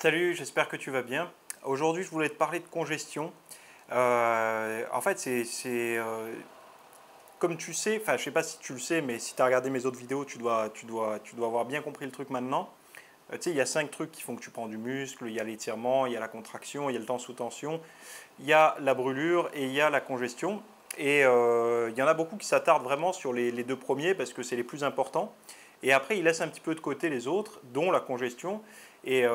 Salut, j'espère que tu vas bien. Aujourd'hui, je voulais te parler de congestion. En fait, comme tu sais, enfin, je sais pas si tu le sais, mais si tu as regardé mes autres vidéos, tu dois avoir bien compris le truc maintenant. Tu sais, il y a 5 trucs qui font que tu prends du muscle. Il y a l'étirement, il y a la contraction, il y a le temps sous tension, il y a la brûlure et il y a la congestion. Et il y en a beaucoup qui s'attardent vraiment sur les deux premiers parce que c'est les plus importants. Et après, ils laissent un petit peu de côté les autres, dont la congestion. Et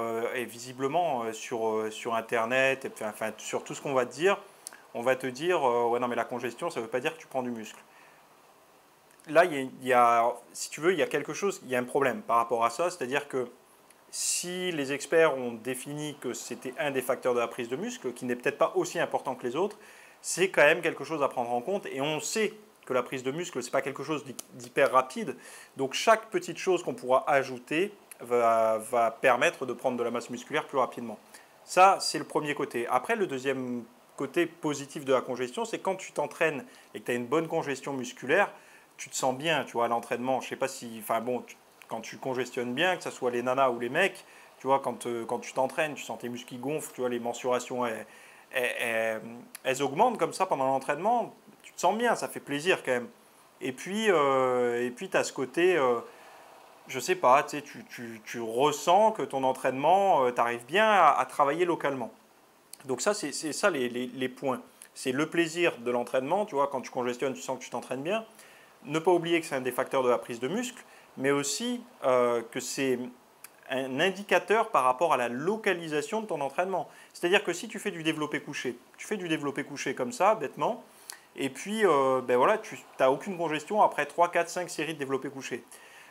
visiblement, sur Internet, et enfin, sur tout ce qu'on va te dire, on va te dire ouais, non, mais la congestion, ça ne veut pas dire que tu prends du muscle. Là, si tu veux, il y a quelque chose, il y a un problème par rapport à ça. C'est-à-dire que si les experts ont défini que c'était un des facteurs de la prise de muscle, qui n'est peut-être pas aussi important que les autres, c'est quand même quelque chose à prendre en compte. Et on sait que la prise de muscle, ce n'est pas quelque chose d'hyper rapide. Donc chaque petite chose qu'on pourra ajouter va permettre de prendre de la masse musculaire plus rapidement. Ça, c'est le premier côté. Après, le deuxième côté positif de la congestion, c'est quand tu t'entraînes et que tu as une bonne congestion musculaire, tu te sens bien, tu vois, à l'entraînement. Je sais pas si, enfin bon, quand tu congestionnes bien, que ce soit les nanas ou les mecs, tu vois, quand tu t'entraînes, tu sens tes muscles qui gonflent, tu vois, les mensurations, elles augmentent comme ça pendant l'entraînement, tu te sens bien, ça fait plaisir quand même. Et puis tu as ce côté, je sais pas, tu sais, tu ressens que ton entraînement, tu arrives bien à travailler localement. Donc ça, c'est ça les points. C'est le plaisir de l'entraînement, tu vois, quand tu congestionnes, tu sens que tu t'entraînes bien. Ne pas oublier que c'est un des facteurs de la prise de muscle, mais aussi que c'est un indicateur par rapport à la localisation de ton entraînement. C'est-à-dire que si tu fais du développé couché, tu fais du développé couché comme ça, bêtement, et puis ben voilà, tu n'as aucune congestion après 3, 4, 5 séries de développé couché.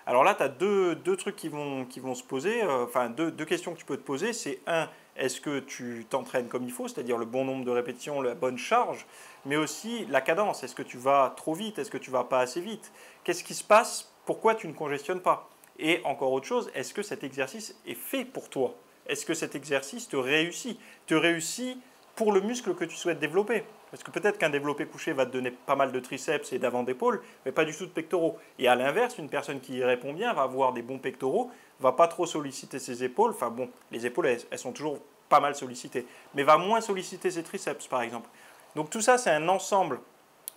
Alors là, tu as deux trucs qui vont se poser, enfin deux questions que tu peux te poser. C'est un, est-ce que tu t'entraînes comme il faut, c'est-à-dire le bon nombre de répétitions, la bonne charge, mais aussi la cadence. Est-ce que tu vas trop vite, est-ce que tu vas pas assez vite? Qu'est-ce qui se passe? Pourquoi tu ne congestionnes pas? Et encore autre chose, est-ce que cet exercice est fait pour toi? Est-ce que cet exercice te réussit? Te réussit pour le muscle que tu souhaites développer? Parce que peut-être qu'un développé couché va te donner pas mal de triceps et d'avant d'épaule, mais pas du tout de pectoraux. Et à l'inverse, une personne qui y répond bien va avoir des bons pectoraux, va pas trop solliciter ses épaules. Enfin bon, les épaules, elles sont toujours pas mal sollicitées, mais va moins solliciter ses triceps, par exemple. Donc tout ça, c'est un ensemble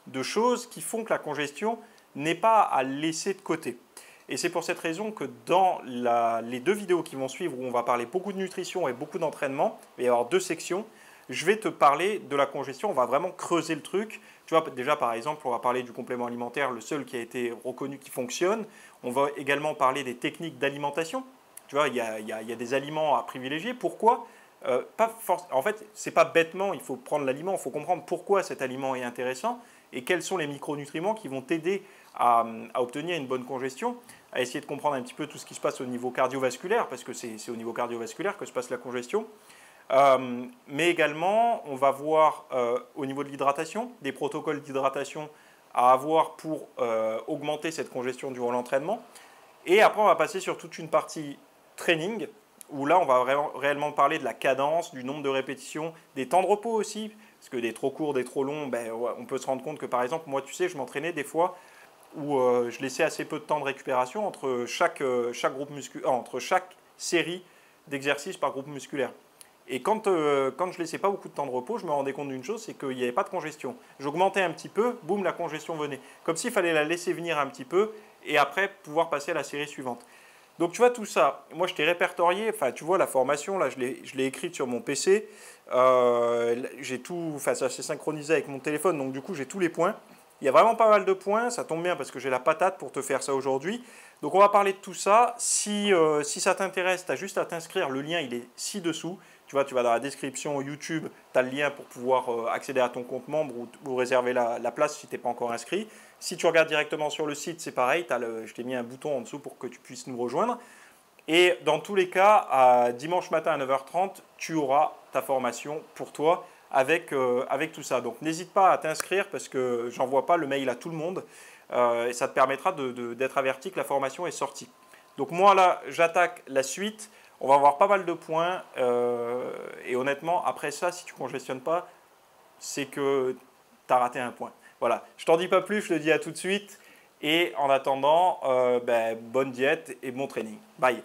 de choses qui font que la congestion n'est pas à laisser de côté. Et c'est pour cette raison que dans les deux vidéos qui vont suivre, où on va parler beaucoup de nutrition et beaucoup d'entraînement, il va y avoir deux sections, je vais te parler de la congestion, on va vraiment creuser le truc. Tu vois, déjà par exemple, on va parler du complément alimentaire, le seul qui a été reconnu qui fonctionne. On va également parler des techniques d'alimentation. Tu vois, il y a des aliments à privilégier. Pourquoi En fait, ce n'est pas bêtement, il faut prendre l'aliment, il faut comprendre pourquoi cet aliment est intéressant et quels sont les micronutriments qui vont t'aider à obtenir une bonne congestion, à essayer de comprendre un petit peu tout ce qui se passe au niveau cardiovasculaire, parce que c'est au niveau cardiovasculaire que se passe la congestion. Mais également, on va voir au niveau de l'hydratation, des protocoles d'hydratation à avoir pour augmenter cette congestion durant l'entraînement. Et après, on va passer sur toute une partie training, où là, on va réellement parler de la cadence, du nombre de répétitions, des temps de repos aussi, parce que des trop courts, des trop longs, ben, on peut se rendre compte que par exemple, moi, tu sais, je m'entraînais des fois où je laissais assez peu de temps de récupération entre entre chaque série d'exercices par groupe musculaire. Et quand je ne laissais pas beaucoup de temps de repos, je me rendais compte d'une chose, c'est qu'il n'y avait pas de congestion. J'augmentais un petit peu, boum, la congestion venait. Comme s'il fallait la laisser venir un petit peu et après pouvoir passer à la série suivante. Donc tu vois tout ça, moi je t'ai répertorié, enfin tu vois la formation, là je l'ai écrite sur mon PC, j'ai tout, enfin ça s'est synchronisé avec mon téléphone, donc du coup j'ai tous les points. Il y a vraiment pas mal de points, ça tombe bien parce que j'ai la patate pour te faire ça aujourd'hui. Donc on va parler de tout ça. Si ça t'intéresse, tu as juste à t'inscrire, le lien il est ci-dessous. Tu vois, tu vas dans la description YouTube, tu as le lien pour pouvoir accéder à ton compte membre ou réserver la place si tu n'es pas encore inscrit. Si tu regardes directement sur le site, c'est pareil, je t'ai mis un bouton en dessous pour que tu puisses nous rejoindre. Et dans tous les cas, dimanche matin à 9h30, tu auras ta formation pour toi avec tout ça. Donc n'hésite pas à t'inscrire parce que j'envoie pas le mail à tout le monde. Et ça te permettra d'être averti que la formation est sortie. Donc moi là, j'attaque la suite. On va avoir pas mal de points. Et honnêtement, après ça, si tu ne congestionnes pas, c'est que tu as raté un point. Voilà, je t'en dis pas plus, je te dis à tout de suite. Et en attendant, bonne diète et bon training. Bye.